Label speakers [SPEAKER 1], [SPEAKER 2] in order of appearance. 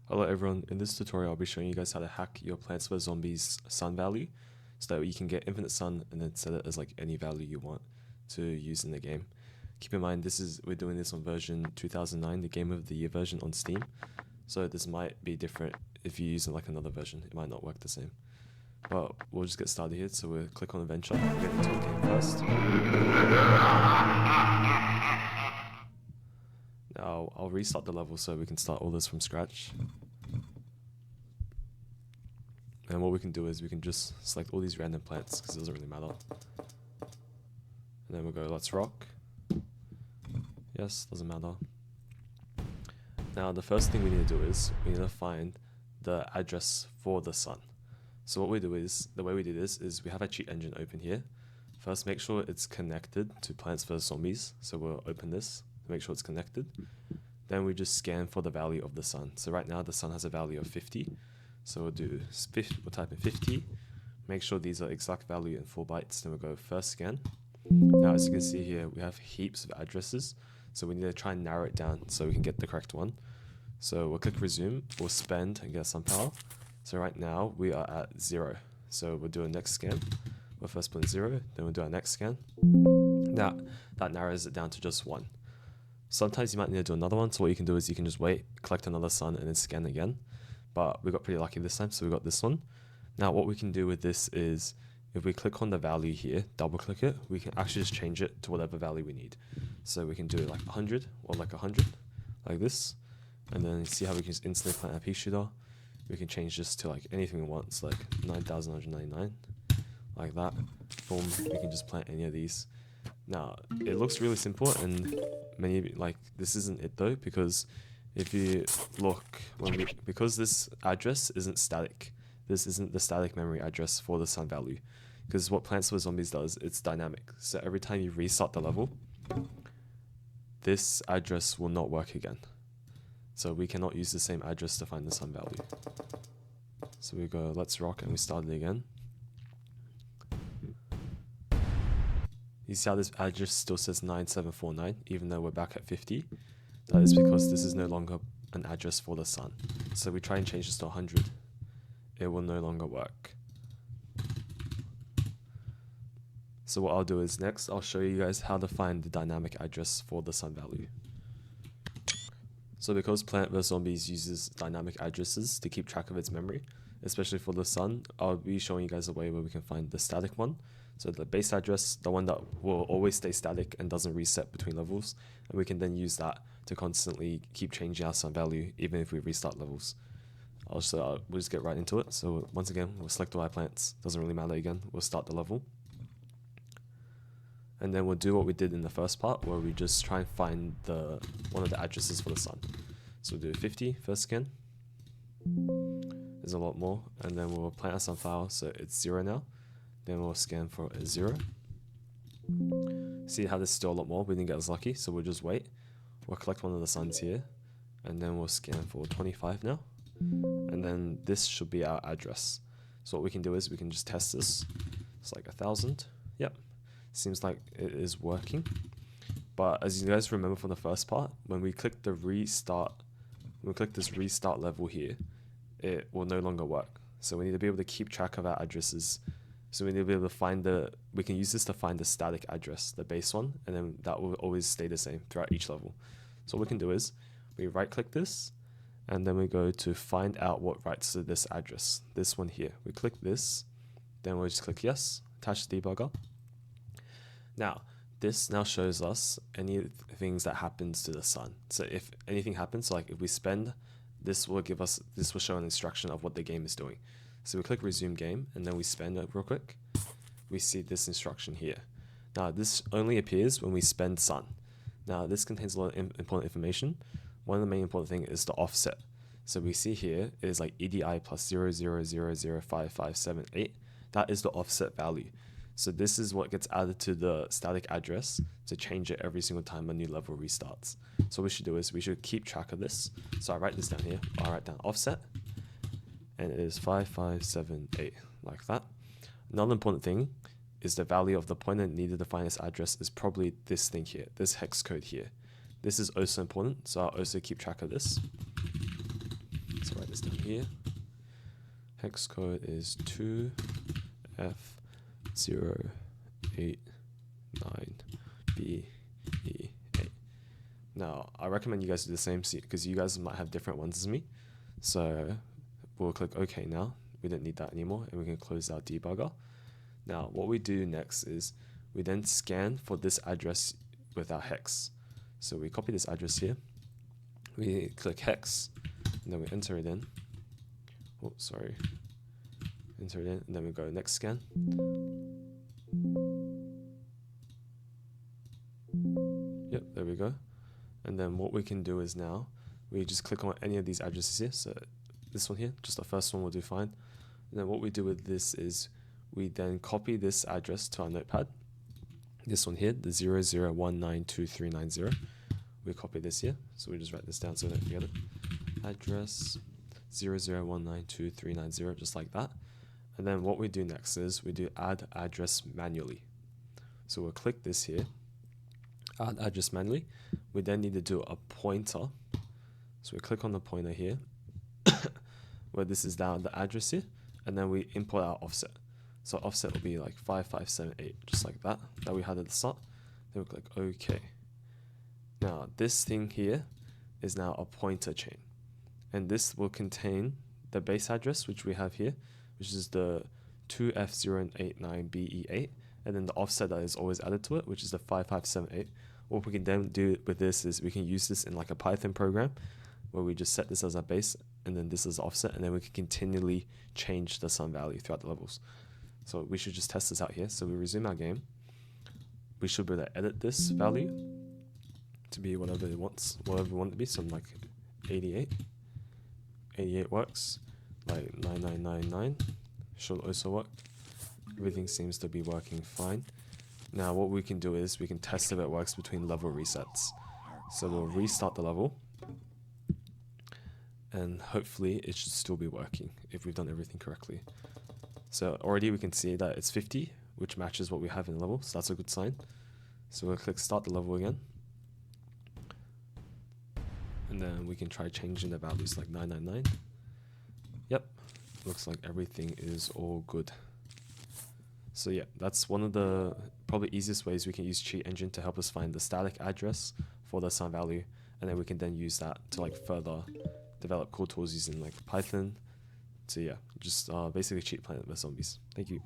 [SPEAKER 1] Hello everyone, in this tutorial I'll be showing you guys how to hack your Plants vs Zombies sun value so that you can get infinite sun and then set it as like any value you want to use in the game. Keep in mind we're doing this on version 2009, the Game of the Year version on Steam, so this might be different if you use like another version, it might not work the same. But we'll just get started here, so we'll click on adventure, we'll get into the game first. Now I'll restart the level so we can start all this from scratch. And what we can do is we can just select all these random plants because it doesn't really matter. And then we'll go, let's rock. Yes, doesn't matter. Now the first thing we need to do is we need to find the address for the sun. So what we do is, the way we do this is we have a cheat engine open here. First make sure it's connected to Plants vs Zombies. So we'll open this to make sure it's connected. Then we just scan for the value of the sun. So right now the sun has a value of 50. So we'll type in 50, make sure these are exact value in 4 bytes, then we'll go first scan. Now as you can see here, we have heaps of addresses, so we need to try and narrow it down so we can get the correct one. So we'll click resume, we'll spend and get some power. So right now we are at 0. So we'll do a next scan. We'll first put in 0, then we'll do our next scan. Now that narrows it down to just 1. Sometimes you might need to do another one, so what you can do is you can just wait, collect another sun and then scan again. But we got pretty lucky this time, so we got this one. Now what we can do with this is, if we click on the value here, double click it, we can actually just change it to whatever value we need. So we can do it like 100 or like 100, like this. And then see how we can just instantly plant a pea shooter. We can change this to like anything we want, so like 9,199, like that. Boom, we can just plant any of these. Now it looks really simple, and many of you, like, this isn't it though, because if you look, because this address isn't static, this isn't the static memory address for the sun value, because what Plants vs Zombies does, it's dynamic. So every time you restart the level, this address will not work again. So we cannot use the same address to find the sun value. So we go, let's rock, and we start it again. You see how this address still says 9749, even though we're back at 50? That is because this is no longer an address for the sun. So we try and change this to 100. It will no longer work. So what I'll do is next, I'll show you guys how to find the dynamic address for the sun value. So because Plant vs Zombies uses dynamic addresses to keep track of its memory, especially for the sun, I'll be showing you guys a way where we can find the static one. So the base address, the one that will always stay static and doesn't reset between levels, and we can then use that to constantly keep changing our sun value even if we restart levels. We'll just get right into it. So once again, we'll select all our plants, doesn't really matter again, we'll start the level. And then we'll do what we did in the first part, where we just try and find one of the addresses for the sun. So we'll do 50 first scan. There's a lot more, and then we'll plant our sunflower, so it's 0 now. Then we'll scan for a 0. See how there's still a lot more, we didn't get as lucky, so we'll just wait. We'll collect one of the suns here, and then we'll scan for 25 now. And then this should be our address. So what we can do is we can just test this. It's like 1,000. Yep, seems like it is working. But as you guys remember from the first part, when we click the restart, when we click this restart level here, it will no longer work. So we need to be able to keep track of our addresses. So we need to be able to find we can use this to find the static address, the base one, and then that will always stay the same throughout each level. So what we can do is, we right click this, and then we go to find out what writes to this address, this one here. We click this, then we'll just click yes, attach the debugger. Now, this now shows us any things that happens to the sun. So if anything happens, like if we spend, this will show an instruction of what the game is doing. So we click resume game, and then we spend it real quick. We see this instruction here. Now this only appears when we spend sun. Now this contains a lot of important information. One of the main important things is the offset. So we see here it is like EDI plus 0.0005578. That is the offset value. So this is what gets added to the static address to change it every single time a new level restarts. So what we should do is we should keep track of this. So I write this down here. I'll write down offset, and it is 5578, like that. Another important thing is the value of the pointer needed to find this address is probably this thing here, this hex code here. This is also important, so I'll also keep track of this. So write this down here. Hex code is 2F089BE8. Now, I recommend you guys do the same because you guys might have different ones as me. So we'll click OK now. We don't need that anymore, and we can close our debugger. Now, what we do next is we then scan for this address with our hex. So we copy this address here. We click hex, and then we enter it in. Oh, sorry. Enter it in, and then we go next scan. Yep, there we go. And then what we can do is now we just click on any of these addresses here. So this one here, just the first one will do fine. And then what we do with this is we then copy this address to our notepad. This one here, the 00192390. We copy this here. So we just write this down so we don't forget it. Address 00192390, just like that. And then what we do next is we do add address manually. So we'll click this here, add address manually. We then need to do a pointer. So we click on the pointer here, where this is down the address here, and then we import our offset. So offset will be like 5578, just like that we had at the start. Then we click OK. Now this thing here is now a pointer chain, and this will contain the base address which we have here, which is the 2F089BE8, and then the offset that is always added to it, which is the 5578. What we can then do with this is we can use this in like a Python program where we just set this as our base and then this as offset, and then we can continually change the sum value throughout the levels. So we should just test this out here. So we resume our game. We should be able to edit this value to be whatever we want it to be. So like 88. 88 works. Like 9999 should also work. Everything seems to be working fine. Now what we can do is we can test if it works between level resets. So we'll restart the level, and hopefully it should still be working if we've done everything correctly. So already we can see that it's 50, which matches what we have in the level, so that's a good sign. So we'll click start the level again, and then we can try changing the values like 999. Yep, looks like everything is all good. So yeah, that's one of the probably easiest ways we can use Cheat Engine to help us find the static address for the sum value, and then we can then use that to like further develop cool tools using like Python to just basically cheat Planet vs Zombies. Thank you.